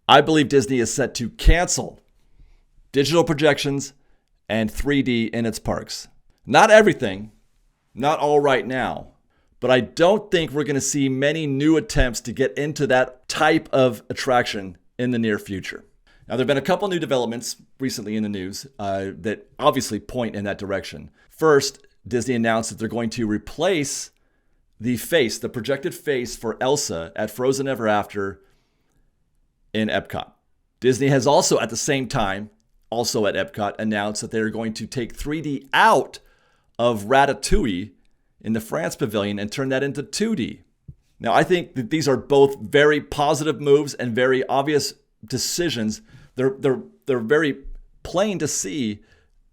I believe Disney is set to cancel digital projections and 3D in its parks. Not everything, not all right now, but I don't think we're going to see many new attempts to get into that type of attraction in the near future. Now, there have been a couple new developments recently in the news that obviously point in that direction. First, Disney announced that they're going to replace the projected face for Elsa at Frozen Ever After in EPCOT. Disney has also, at the same time, also at EPCOT, announced that they're going to take 3D out of Ratatouille in the France pavilion and turn that into 2D. Now, I think that these are both very positive moves and very obvious decisions. They're very plain to see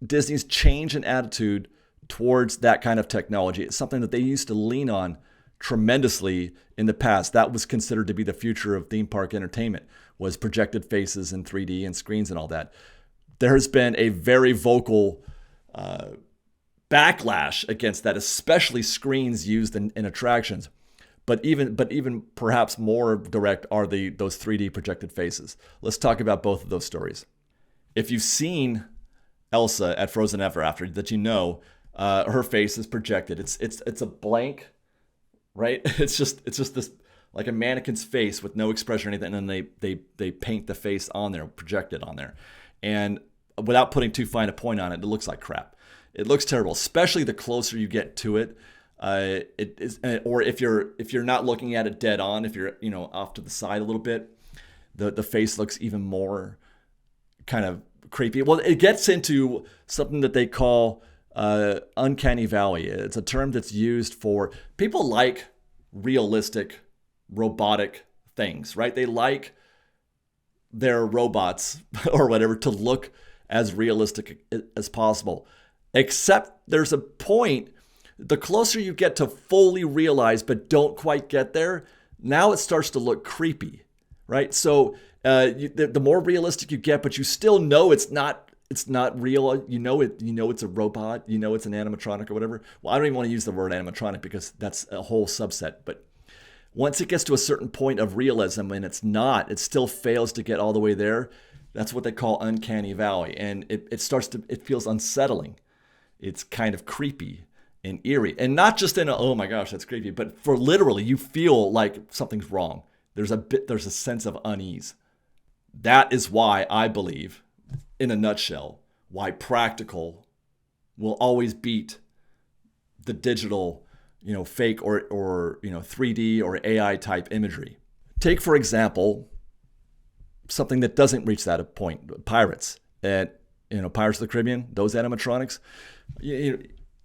Disney's change in attitude towards that kind of technology. It's something that they used to lean on tremendously in the past. That was considered to be the future of theme park entertainment, was projected faces in 3D and screens and all that. There has been a very vocal backlash against that, especially screens used in attractions. But even perhaps more direct are those 3D projected faces. Let's talk about both of those stories. If you've seen Elsa at Frozen Ever After, that you know her face is projected. It's a blank, right? It's just this like a mannequin's face with no expression or anything, and then they paint the face on there, project it on there. And without putting too fine a point on it, it looks like crap. It looks terrible, especially the closer you get to it. It is, or if you're not looking at it dead on, if you're off to the side a little bit, the face looks even more kind of creepy. Well, it gets into something that they call uncanny valley. It's a term that's used for people like realistic, robotic things, right? They like their robots or whatever to look as realistic as possible. Except there's a point, the closer you get to fully realize but don't quite get there, now it starts to look creepy, right? So the more realistic you get, but you still know it's not real. It's a robot. It's an animatronic or whatever. Well, I don't even want to use the word animatronic because that's a whole subset. But once it gets to a certain point of realism and it still fails to get all the way there. That's what they call uncanny valley. And it feels unsettling. It's kind of creepy and eerie. And not just in oh my gosh, that's creepy, but for literally you feel like something's wrong. There's a sense of unease. That is why I believe, in a nutshell, why practical will always beat the digital, fake or 3D or AI type imagery. Take, for example, something that doesn't reach that point, pirates at Pirates of the Caribbean, those animatronics.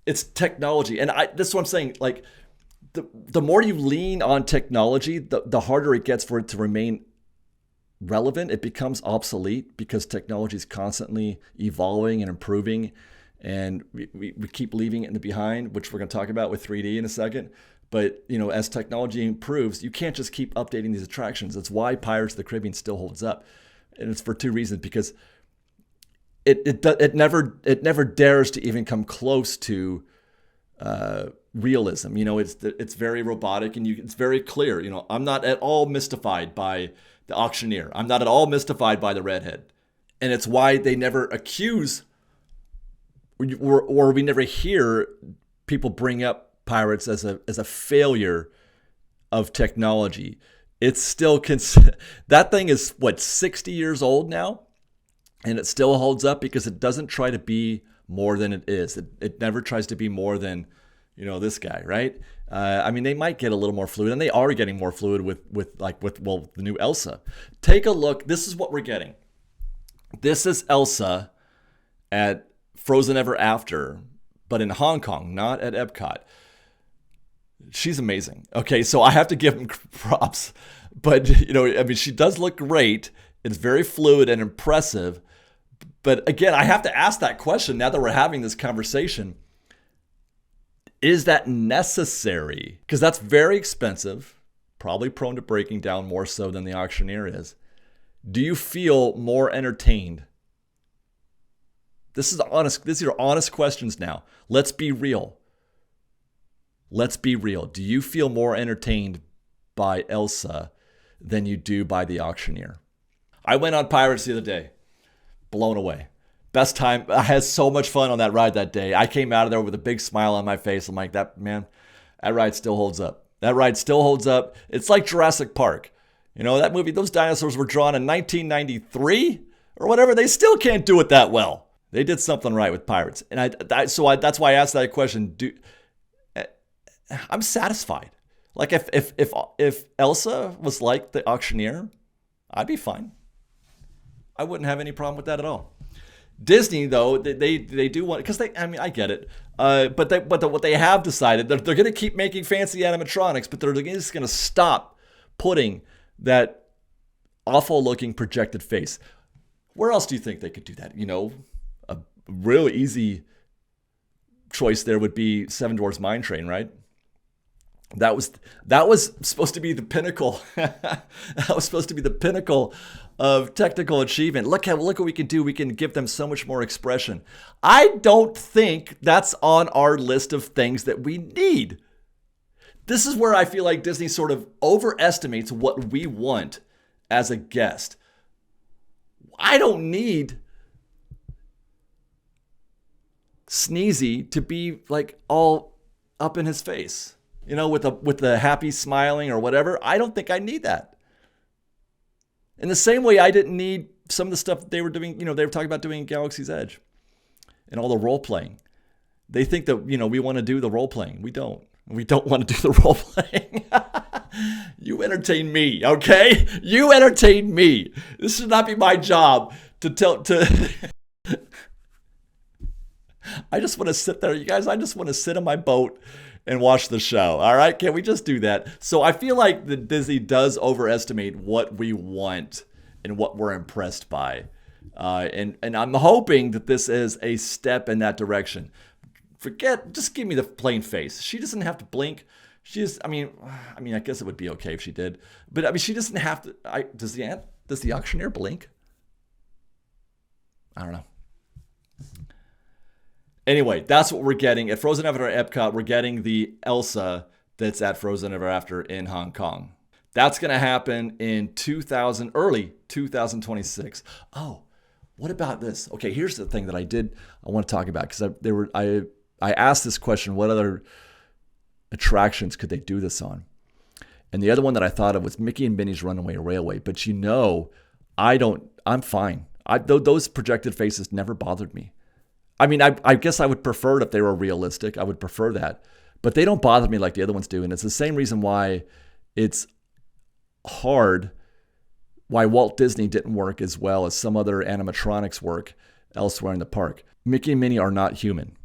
It's technology, and this is what I'm saying. Like the more you lean on technology, the harder it gets for it to remain relevant. It becomes obsolete because technology is constantly evolving and improving, and we keep leaving it in the behind, which we're going to talk about with 3D in a second. But as technology improves, you can't just keep updating these attractions. That's why Pirates of the Caribbean still holds up, and it's for two reasons. Because it never dares to even come close to realism. It's very robotic, and it's very clear. I'm not at all mystified by the auctioneer. I'm not at all mystified by the redhead, and it's why they never accuse or we never hear people bring up Pirates as a failure of technology. It's still that thing is 60 years old now, and it still holds up because it doesn't try to be more than it is. It never tries to be more than this guy, right? They might get a little more fluid, and they are getting more fluid with the new Elsa. Take a look. This is what we're getting. This is Elsa at Frozen Ever After, but in Hong Kong, not at EPCOT. She's amazing. Okay, so I have to give him props. But, she does look great. It's very fluid and impressive. But again, I have to ask that question now that we're having this conversation. Is that necessary? Because that's very expensive, probably prone to breaking down more so than the auctioneer is. Do you feel more entertained? These are honest questions now. Let's be real. Do you feel more entertained by Elsa than you do by the auctioneer? I went on Pirates the other day. Blown away. Best time. I had so much fun on that ride that day. I came out of there with a big smile on my face. I'm like, that ride still holds up. That ride still holds up. It's like Jurassic Park. You know, that movie, those dinosaurs were drawn in 1993 or whatever. They still can't do it that well. They did something right with Pirates. And that's why I asked that question. I'm satisfied. Like if Elsa was like the auctioneer, I'd be fine. I wouldn't have any problem with that at all. Disney, though, they do want, because I get it, but what they have decided, they're going to keep making fancy animatronics, but they're just going to stop putting that awful looking projected face. Where else do you think they could do that? You know, a real easy choice there would be Seven Dwarfs Mine Train, right? That was supposed to be the pinnacle. That was supposed to be the pinnacle of technical achievement. Look what we can do. We can give them so much more expression. I don't think that's on our list of things that we need. This is where I feel like Disney sort of overestimates what we want as a guest. I don't need Sneezy to be like all up in his face. You know, with the happy smiling or whatever. I don't think I need that. In the same way, I didn't need some of the stuff they were doing. You know, they were talking about doing Galaxy's Edge and all the role playing. They think that, you know, we want to do the role playing. We don't. We don't want to do the role playing. You entertain me, okay? You entertain me. This should not be my job to tell. I just want to sit there, you guys. I just want to sit in my boat and watch the show. All right? Can we just do that? So I feel like the Disney does overestimate what we want and what we're impressed by. And I'm hoping that this is a step in that direction. Just give me the plain face. She doesn't have to blink. I mean, I guess it would be okay if she did. But I mean, she doesn't have to. Does the auctioneer blink? I don't know. Anyway, that's what we're getting. At Frozen Ever After EPCOT, we're getting the Elsa that's at Frozen Ever After in Hong Kong. That's going to happen in early 2026. Oh, what about this? Okay, here's the thing that I want to talk about, because I asked this question, what other attractions could they do this on? And the other one that I thought of was Mickey and Minnie's Runaway Railway. But you know, I'm fine. Those projected faces never bothered me. I mean, I guess I would prefer it if they were realistic. I would prefer that. But they don't bother me like the other ones do. And it's the same reason why it's hard, why Walt Disney didn't work as well as some other animatronics work elsewhere in the park. Mickey and Minnie are not human.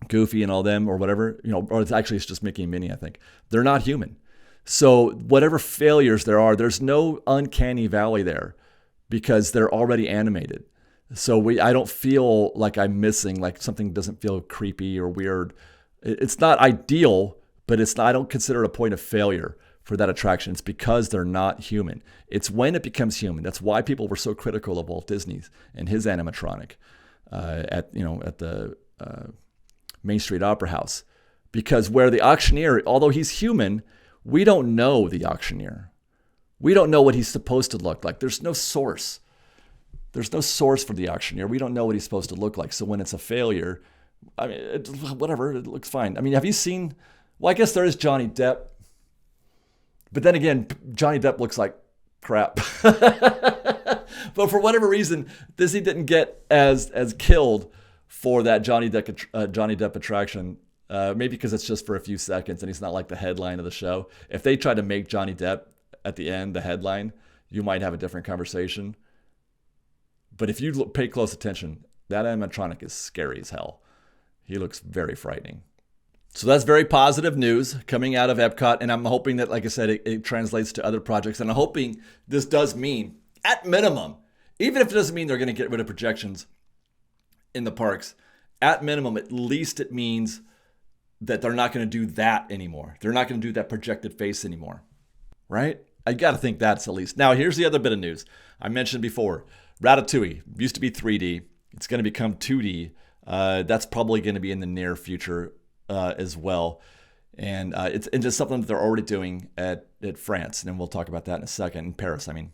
Goofy and all them or whatever, you know, or it's just Mickey and Minnie, I think. They're not human. So whatever failures there are, there's no uncanny valley there because they're already animated. So I don't feel like I'm missing, like something doesn't feel creepy or weird. It's not ideal, but I don't consider it a point of failure for that attraction. It's because they're not human. It's when it becomes human. That's why people were so critical of Walt Disney's and his animatronic at the Main Street Opera House. Because where the auctioneer, although he's human, we don't know the auctioneer. We don't know what he's supposed to look like. There's no source. There's no source for the auctioneer. We don't know what he's supposed to look like. So when it's a failure, I mean, it looks fine. I mean, have you seen, well, I guess there is Johnny Depp. But then again, Johnny Depp looks like crap. But for whatever reason, Disney didn't get as killed for that Johnny Depp attraction. Maybe because it's just for a few seconds and he's not like the headline of the show. If they tried to make Johnny Depp at the end the headline, you might have a different conversation. But if you pay close attention, that animatronic is scary as hell. He looks very frightening. So that's very positive news coming out of EPCOT. And I'm hoping that, like I said, it translates to other projects. And I'm hoping this does mean, at minimum, even if it doesn't mean they're going to get rid of projections in the parks, at minimum, at least it means that they're not going to do that anymore. They're not going to do that projected face anymore, right? I got to think that's at least. Now, here's the other bit of news. I mentioned before, Ratatouille used to be 3D. It's going to become 2D. That's probably going to be in the near future as well. And it's just something that they're already doing at France. And we'll talk about that in a second, in Paris, I mean.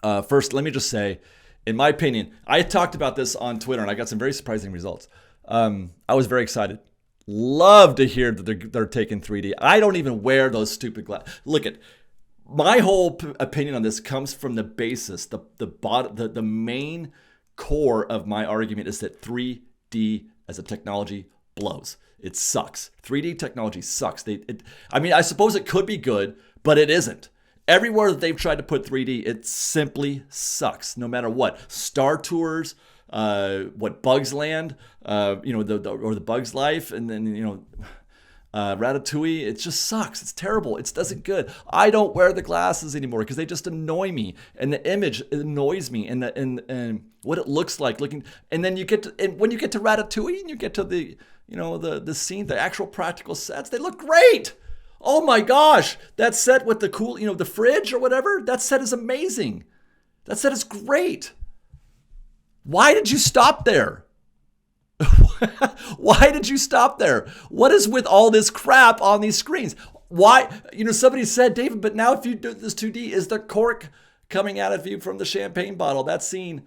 First, let me just say, in my opinion, I talked about this on Twitter and I got some very surprising results. I was very excited. Love to hear that they're taking 3D. I don't even wear those stupid glasses. Look at my whole opinion on this comes from the basis, the main core of my argument is that 3D as a technology blows. It sucks. 3D technology sucks. I suppose it could be good, but it isn't. Everywhere that they've tried to put 3D, it simply sucks. No matter what. Star Tours, Bugs Land, or the Bugs Life, and then Ratatouille. It just sucks. It's terrible. It doesn't good. I don't wear the glasses anymore because they just annoy me, and the image annoys me, and what it looks like looking. And then when you get to Ratatouille and you get to the scene, the actual practical sets, they look great. Oh my gosh, that set with the cool, the fridge or whatever, that set is amazing. That set is great. Why did you stop there? Why did you stop there? What is with all this crap on these screens? Why? Somebody said, David, but now if you do this 2D, is the cork coming out of you from the champagne bottle? That scene,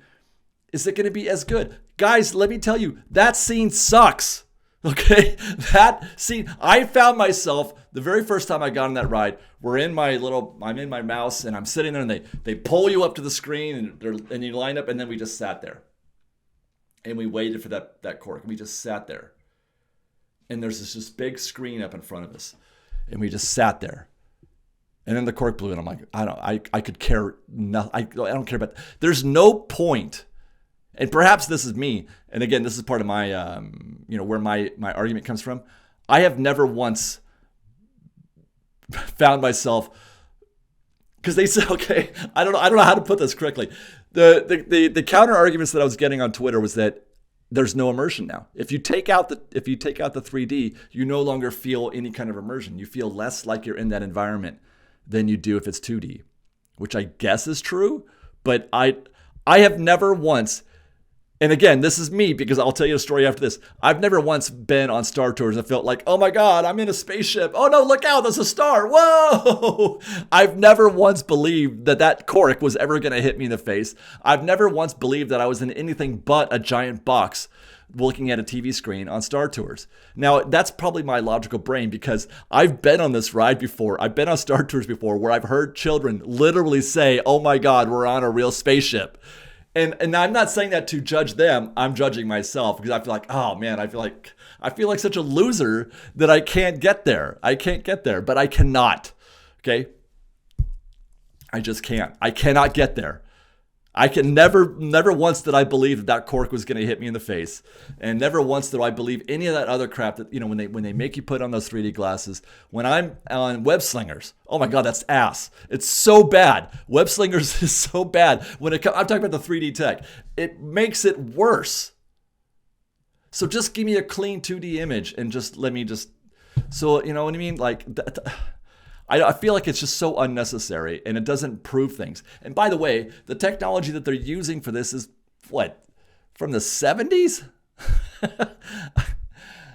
is it going to be as good? Guys, let me tell you, that scene sucks. Okay, that scene, I found myself the very first time I got on that ride. I'm in my mouse and I'm sitting there and they pull you up to the screen and you line up, and then we just sat there and we waited for that cork. We just sat there, and there's this big screen up in front of us, and we just sat there, and then the cork blew, and I'm like, I could care nothing. I don't care about. There's no point. And perhaps this is me, and again, this is part of my, where my argument comes from. I have never once found myself, because they say, okay, I don't know how to put this correctly. The counter arguments that I was getting on Twitter was that there's no immersion now. If you take out the 3D, you no longer feel any kind of immersion. You feel less like you're in that environment than you do if it's 2D, which I guess is true, but I have never once. And again, this is me, because I'll tell you a story after this. I've never once been on Star Tours and felt like, oh my God, I'm in a spaceship. Oh no, look out, there's a star. Whoa! I've never once believed that cork was ever going to hit me in the face. I've never once believed that I was in anything but a giant box looking at a TV screen on Star Tours. Now, that's probably my logical brain, because I've been on this ride before. I've been on Star Tours before where I've heard children literally say, oh my God, we're on a real spaceship. And I'm not saying that to judge them. I'm judging myself, because I feel like, oh man, I feel like such a loser that I can't get there. I can't get there, but I cannot. Okay? I just can't. I cannot get there. I can never once did I believe that cork was going to hit me in the face, and never once did I believe any of that other crap that, when they make you put on those 3D glasses. When I'm on Web Slingers, oh my God, that's ass. It's so bad. Web Slingers is so bad. I'm talking about the 3D tech. It makes it worse. So just give me a clean 2D image and just let me so you know what I mean? Like that. I feel like it's just so unnecessary, and it doesn't prove things. And by the way, the technology that they're using for this is what? From the 70s?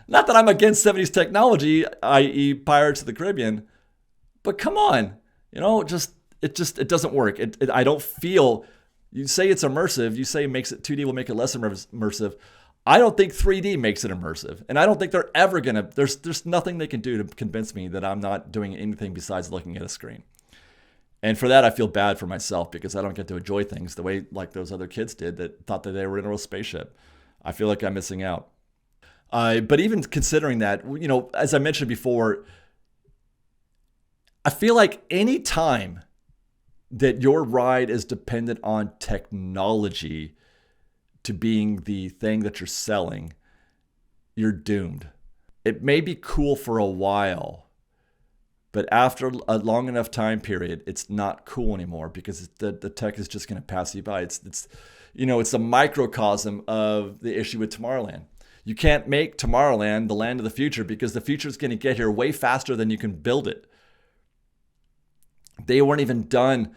Not that I'm against 70s technology, i.e. Pirates of the Caribbean, but come on, it doesn't work. I don't feel, you say it's immersive, you say 2D will make it less immersive. I don't think 3D makes it immersive. And I don't think they're ever going to, there's nothing they can do to convince me that I'm not doing anything besides looking at a screen. And for that, I feel bad for myself, because I don't get to enjoy things the way like those other kids did that thought that they were in a real spaceship. I feel like I'm missing out. But even considering that, as I mentioned before, I feel like any time that your ride is dependent on technology to being the thing that you're selling, you're doomed. It may be cool for a while, but after a long enough time period, it's not cool anymore, because the tech is just going to pass you by. It's a microcosm of the issue with Tomorrowland. You can't make Tomorrowland the land of the future, because the future is going to get here way faster than you can build it. They weren't even done.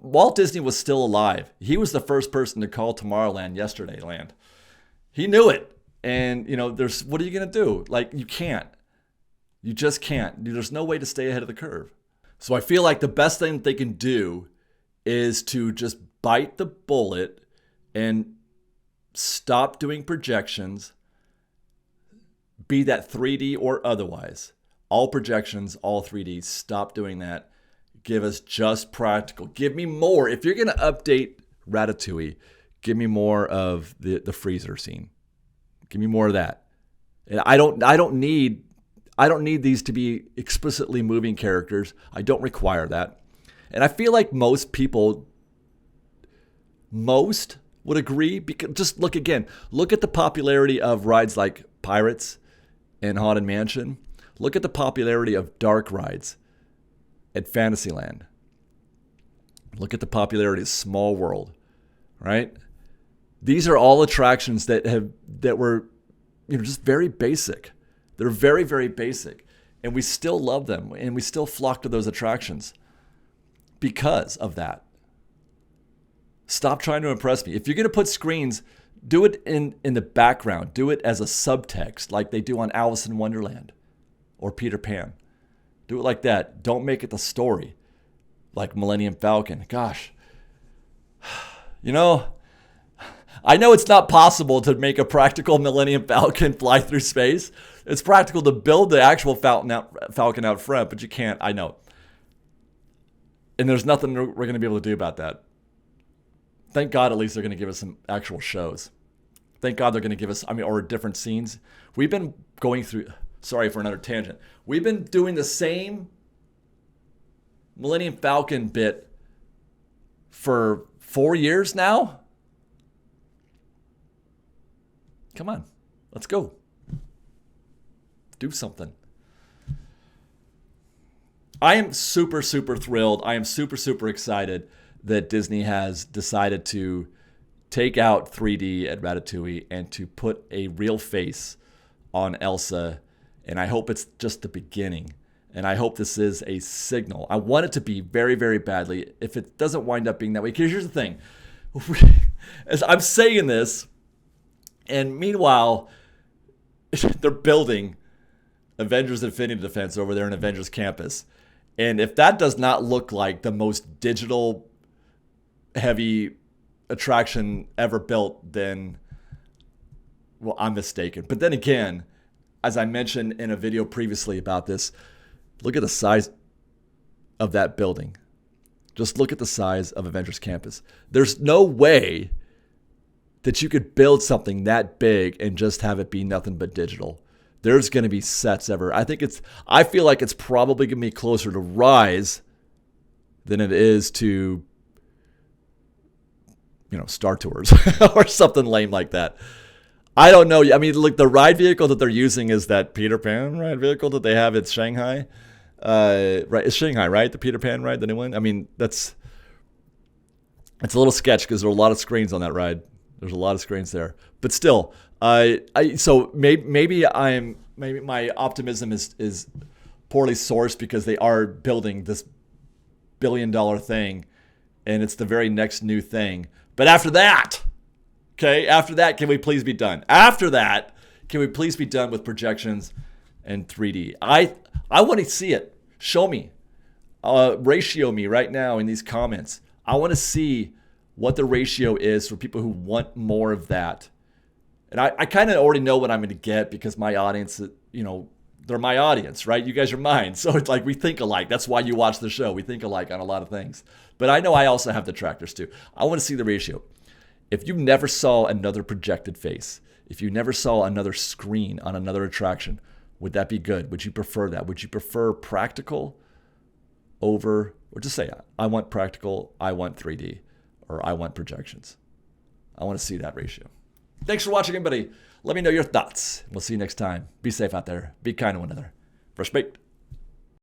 Walt Disney was still alive. He was the first person to call Tomorrowland Yesterday Land. He knew it. And, what are you going to do? Like, you can't. You just can't. There's no way to stay ahead of the curve. So I feel like the best thing that they can do is to just bite the bullet and stop doing projections, be that 3D or otherwise. All projections, all 3D, stop doing that. Give us just practical. Give me more. If you're going to update Ratatouille, give me more of the freezer scene. Give me more of that. And I don't need these to be explicitly moving characters. I don't require that. And I feel like most would agree, because just look at the popularity of rides like Pirates and Haunted Mansion. Look at the popularity of dark rides at Fantasyland. Look at the popularity of Small World, right? These are all attractions that were, just very basic. They're very, very basic, and we still love them, and we still flock to those attractions because of that. Stop trying to impress me. If you're going to put screens, do it in the background. Do it as a subtext like they do on Alice in Wonderland or Peter Pan. Do it like that. Don't make it the story like Millennium Falcon. Gosh. I know it's not possible to make a practical Millennium Falcon fly through space. It's practical to build the actual Falcon out front, but you can't. I know. And there's nothing we're going to be able to do about that. Thank God at least they're going to give us some actual shows. Thank God they're going to give us, or different scenes. We've been going through, sorry for another tangent. We've been doing the same Millennium Falcon bit for 4 years now. Come on, let's go. Do something. I am super, super thrilled. I am super, super excited that Disney has decided to take out 3D at Ratatouille and to put a real face on Elsa. And I hope it's just the beginning. And I hope this is a signal. I want it to be very, very badly. If it doesn't wind up being that way, because here's the thing. As I'm saying this, and meanwhile, they're building Avengers Infinity Defense over there in Avengers Campus. And if that does not look like the most digital heavy attraction ever built, then, well, I'm mistaken. But then again, as I mentioned in a video previously about this, look at the size of that building. Just look at the size of Avengers Campus. There's no way that you could build something that big and just have it be nothing but digital. There's going to be sets ever. I feel like it's probably going to be closer to Rise than it is to, Star Tours or something lame like that. I don't know. I mean, look, the ride vehicle that they're using is that Peter Pan ride vehicle that they have at Shanghai. Right, it's Shanghai, right? The Peter Pan ride, the new one. I mean, it's a little sketch because there are a lot of screens on that ride. There's a lot of screens there, but still, so maybe my optimism is poorly sourced because they are building this $1 billion thing, and it's the very next new thing. But after that, can we please be done? After that, can we please be done with projections and 3D? I want to see it. Show me, ratio me right now in these comments. I want to see what the ratio is for people who want more of that. And I kind of already know what I'm going to get because my audience, they're my audience, right? You guys are mine. So it's like we think alike. That's why you watch the show. We think alike on a lot of things. But I know I also have detractors too. I want to see the ratio. If you never saw another projected face, if you never saw another screen on another attraction, would that be good? Would you prefer that? Would you prefer practical over, or just say, I want practical, I want 3D, or I want projections? I want to see that ratio. Thanks for watching, everybody. Let me know your thoughts. We'll see you next time. Be safe out there. Be kind to one another. FreshBaked.